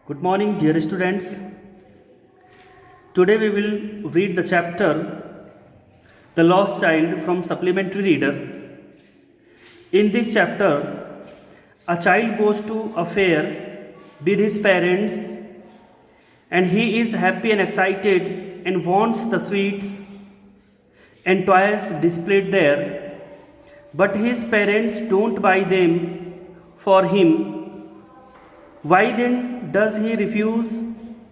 Good morning, dear students. Today we will read the chapter The Lost Child from Supplementary Reader. In this chapter, a child goes to a fair with his parents and he is happy and excited and wants the sweets and toys displayed there, but his parents don't buy them for him. Why then does he refuse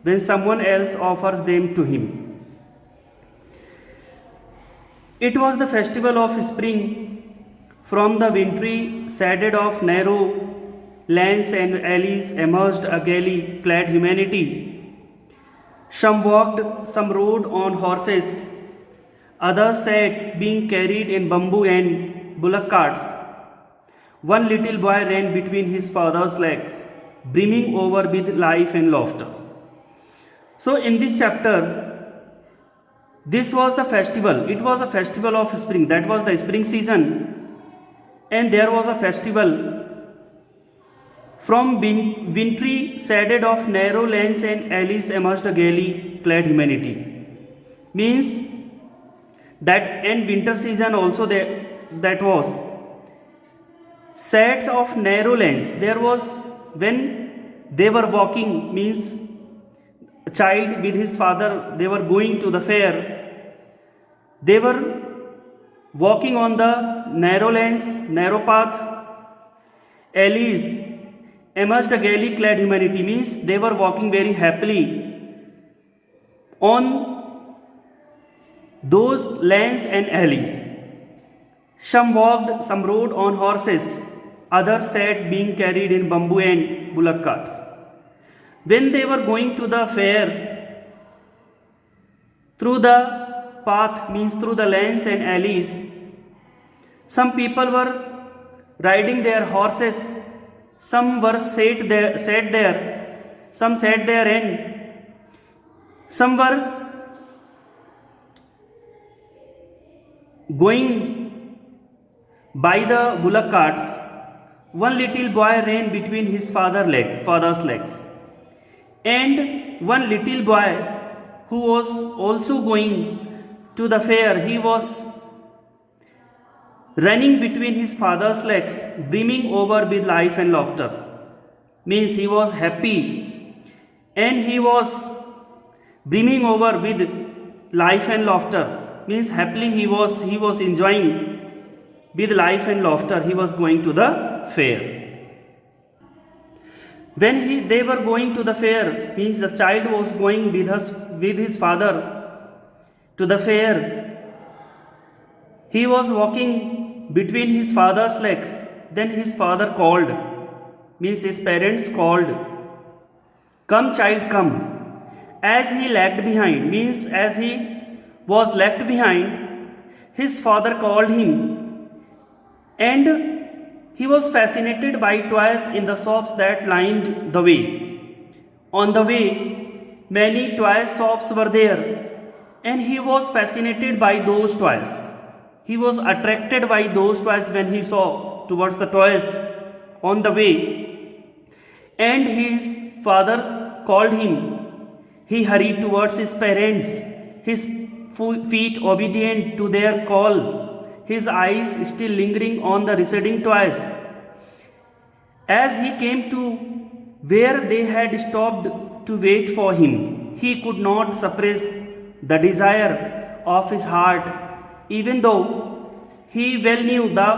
when someone else offers them to him? It was the festival of spring. From the wintry shaded of narrow lanes and alleys emerged a gaily clad humanity. Some walked, some rode on horses, others sat being carried in bamboo and bullock carts. One little boy ran between his father's legs, brimming over with life and laughter. So, in this chapter, this was the festival. It was a festival of spring. That was the spring season, and there was a festival. From wintry shaded of narrow lanes and alleys emerged a gaily clad humanity. Means that in winter season also that was shades of narrow lanes. There was when they were walking, means a child with his father, they were going to the fair. They were walking on the narrow lanes, narrow path, alleys. Emerged a gaily clad humanity, means they were walking very happily on those lanes and alleys. Some walked, some rode on horses, others sat being carried in bamboo and bullock carts. When they were going to the fair, through the path, means through the lanes and alleys, some people were riding their horses. Some were sat there, some sat there, and some were going by the bullock carts. One little boy ran between his father's legs, and one little boy who was also going to the fair, he was running between his father's legs, brimming over with life and laughter. Means he was happy and he was brimming over with life and laughter. Means happily he was enjoying with life and laughter. He was going to the fair. When they were going to the fair, means the child was going with his father to the fair. He was walking between his father's legs. Then his father called, means his parents called, "Come, child, come." As he lagged behind, means as he was left behind, his father called him, and he was fascinated by toys in the shops that lined the way. On the way, many toy shops were there, and he was fascinated by those toys. He was attracted by those toys when he saw towards the toys on the way, and his father called him. He hurried towards his parents, his feet obedient to their call, his eyes still lingering on the receding toys. As he came to where they had stopped to wait for him, he could not suppress the desire of his heart, even though he well knew the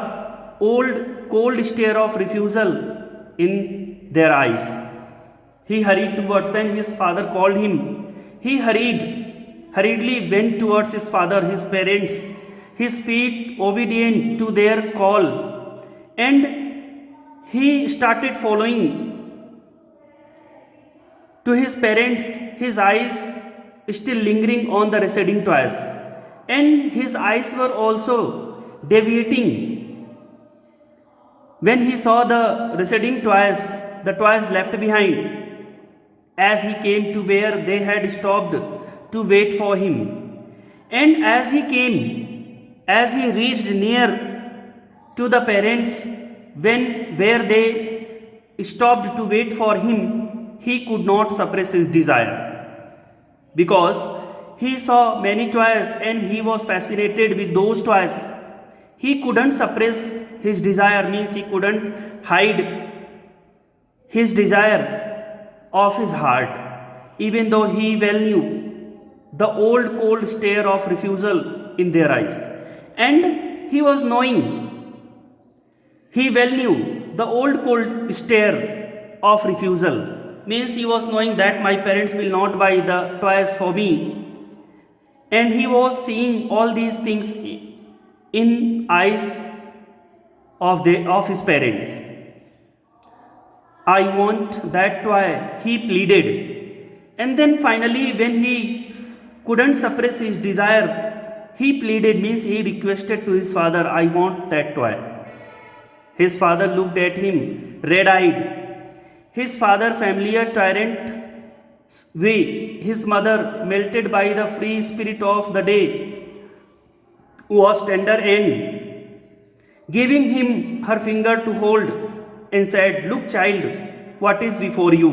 old cold stare of refusal in their eyes. He hurried towards, when his father called him, he hurriedly went towards his father, his parents, his feet obedient to their call, and he started following to his parents, his eyes still lingering on the receding toys, and his eyes were also deviating. When he saw the receding toys, the toys left behind, as he came to where they had stopped to wait for him, and as he reached near to the parents, where they stopped to wait for him, he could not suppress his desire because he saw many toys and he was fascinated with those toys. He couldn't suppress his desire, means he couldn't hide his desire of his heart, even though he well knew the old cold stare of refusal in their eyes. And he was knowing, he well knew the old cold stare of refusal, means he was knowing that my parents will not buy the toys for me. And he was seeing all these things in eyes of his parents. I want that toy, he pleaded. And then finally, when he couldn't suppress his desire, he pleaded, means he requested to his father, I want that toy. His father looked at him, red-eyed. His father, familiar tyrant way. His mother, melted by the free spirit of the day, was tender and giving him her finger to hold and said, look child, what is before you?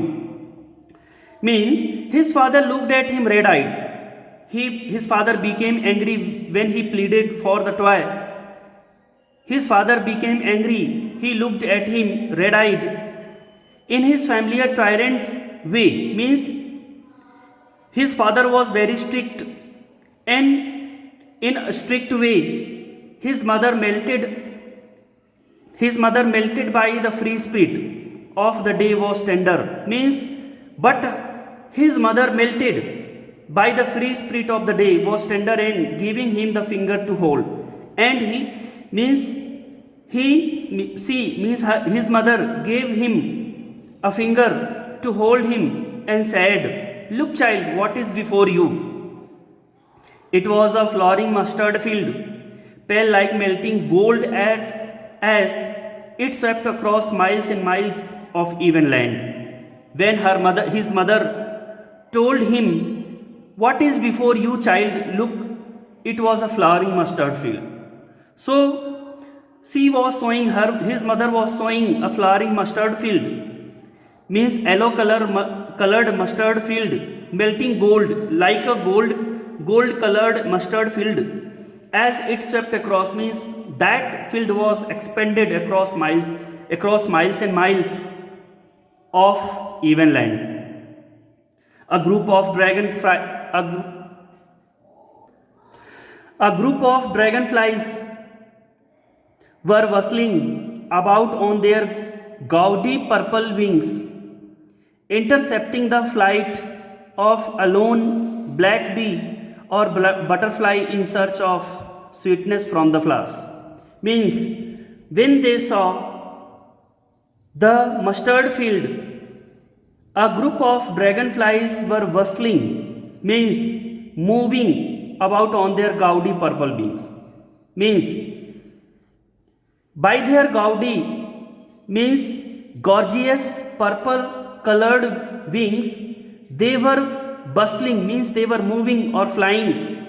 Means his father looked at him red-eyed. His father became angry when he pleaded for the toy. His father became angry. He looked at him red-eyed in his familiar tyrant's way. Means his father was very strict, and in a strict way his mother melted by the free spirit of the day was tender. Means, but his mother melted by the free spirit of the day was tender and giving him the finger to hold. And his mother gave him a finger to hold him and said, look child, what is before you? It was a flowering mustard field, pale like melting gold as it swept across miles and miles of even land. When his mother told him, what is before you child? Look, it was a flowering mustard field. So his mother was showing a flowering mustard field, means yellow colored mustard field, melting gold, like a gold colored mustard field, as it swept across, means that field was expanded across miles and miles of even land. A group of dragonflies were whistling about on their gaudy purple wings, intercepting the flight of a lone black bee or butterfly in search of sweetness from the flowers. Means when they saw the mustard field, a group of dragonflies were whistling, means moving about on their gaudy purple wings. Means by their gaudy, means gorgeous purple colored wings, they were bustling, means they were moving or flying,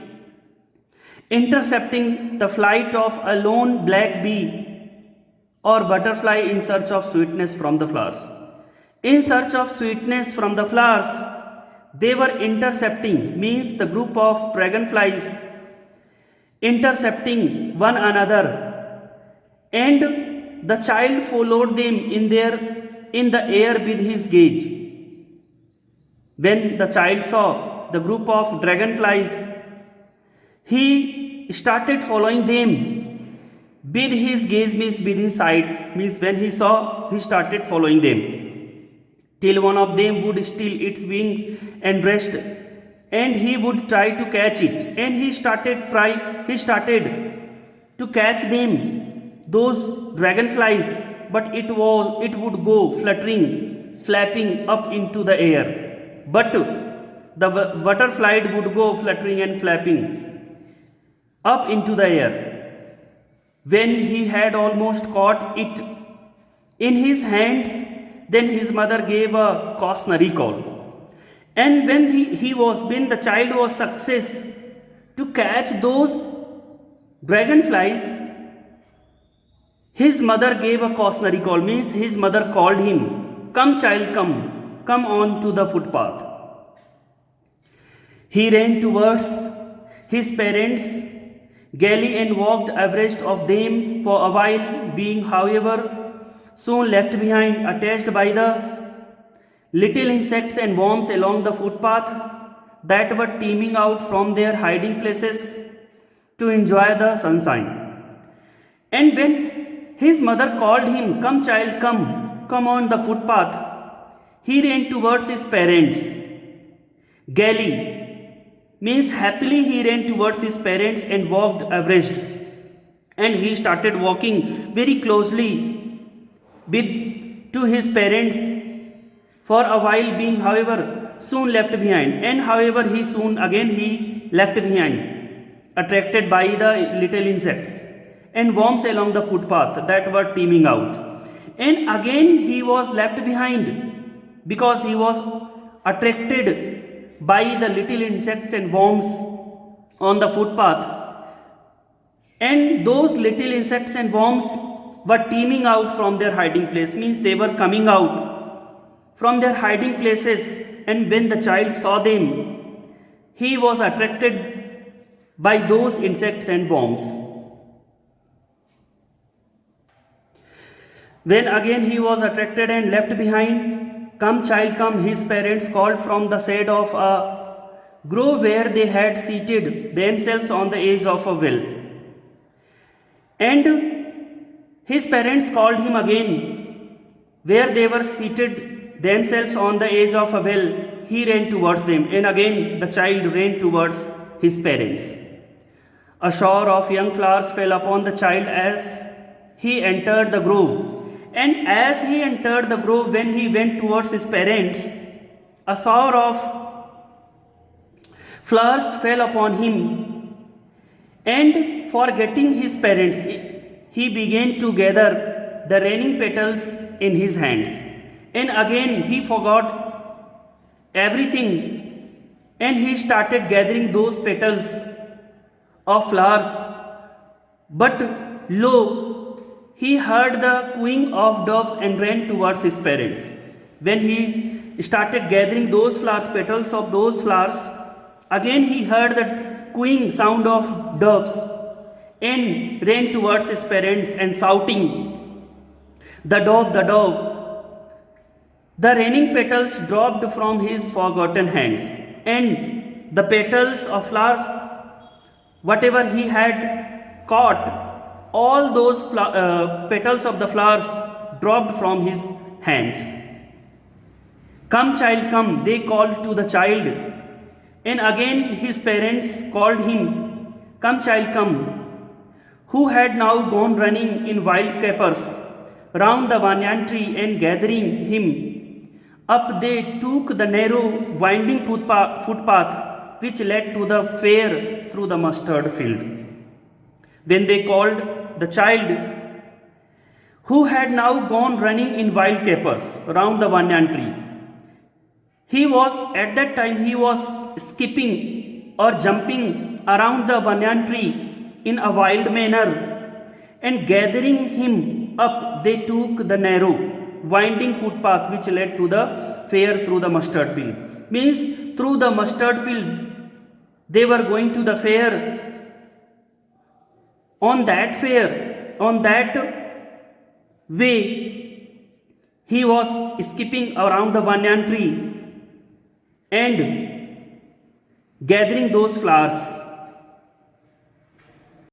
intercepting the flight of a lone black bee or butterfly in search of sweetness from the flowers. In search of sweetness from the flowers, they were intercepting, means the group of dragonflies intercepting one another, and the child followed them in the air with his gaze. When the child saw the group of dragonflies, he started following them with his gaze, means with his sight, means when he saw, he started following them till one of them would steal its wings and rest, and he would try to catch it, and he started to catch them, those dragonflies, but it would go fluttering, flapping up into the air, but the butterfly would go fluttering and flapping up into the air. When he had almost caught it in his hands, then his mother gave a cautionary call. And when the child was success to catch those dragonflies, his mother gave a cautionary call, means his mother called him, come child, come, come on to the footpath. He ran towards his parents gaily and walked abreast of them for a while, being, however, soon left behind, attached by the little insects and worms along the footpath that were teeming out from their hiding places to enjoy the sunshine. And when his mother called him, "Come, child, come on the footpath," he ran towards his parents. Gaily means happily he ran towards his parents and walked abreast. And he started walking very closely to his parents for a while, being, however, soon left behind. And however, he left behind, attracted by the little insects and worms along the footpath that were teeming out. And again he was left behind because he was attracted by the little insects and worms on the footpath. And those little insects and worms were teeming out from their hiding place, means they were coming out from their hiding places. And when the child saw them, he was attracted by those insects and worms. When again he was attracted and left behind, "Come, child, come," his parents called from the shade of a grove where they had seated themselves on the edge of a well. And his parents called him again where they were seated themselves on the edge of a well. He ran towards them, and again the child ran towards his parents. A shower of young flowers fell upon the child as he entered the grove. And as he entered the grove, when he went towards his parents, a shower of flowers fell upon him. And forgetting his parents, he began to gather the raining petals in his hands. And again he forgot everything, and he started gathering those petals of flowers. But lo, he heard the cooing of doves and ran towards his parents. When he started gathering those flowers, petals of those flowers, again he heard the cooing sound of doves and ran towards his parents and shouting, "The dove, the dove." The raining petals dropped from his forgotten hands, and the petals of flowers, whatever he had caught, all those petals of the flowers dropped from his hands. "Come, child, come," they called to the child. And again his parents called him, "Come, child, come," who had now gone running in wild capers round the banyan tree, and gathering him up they took the narrow winding footpath which led to the fair through the mustard field. Then they called the child, who had now gone running in wild capers round the banyan tree. At that time he was skipping or jumping around the banyan tree in a wild manner, and gathering him up they took the narrow winding footpath which led to the fair through the mustard field. Means through the mustard field they were going to the fair. On that way he was skipping around the banyan tree and gathering those flowers.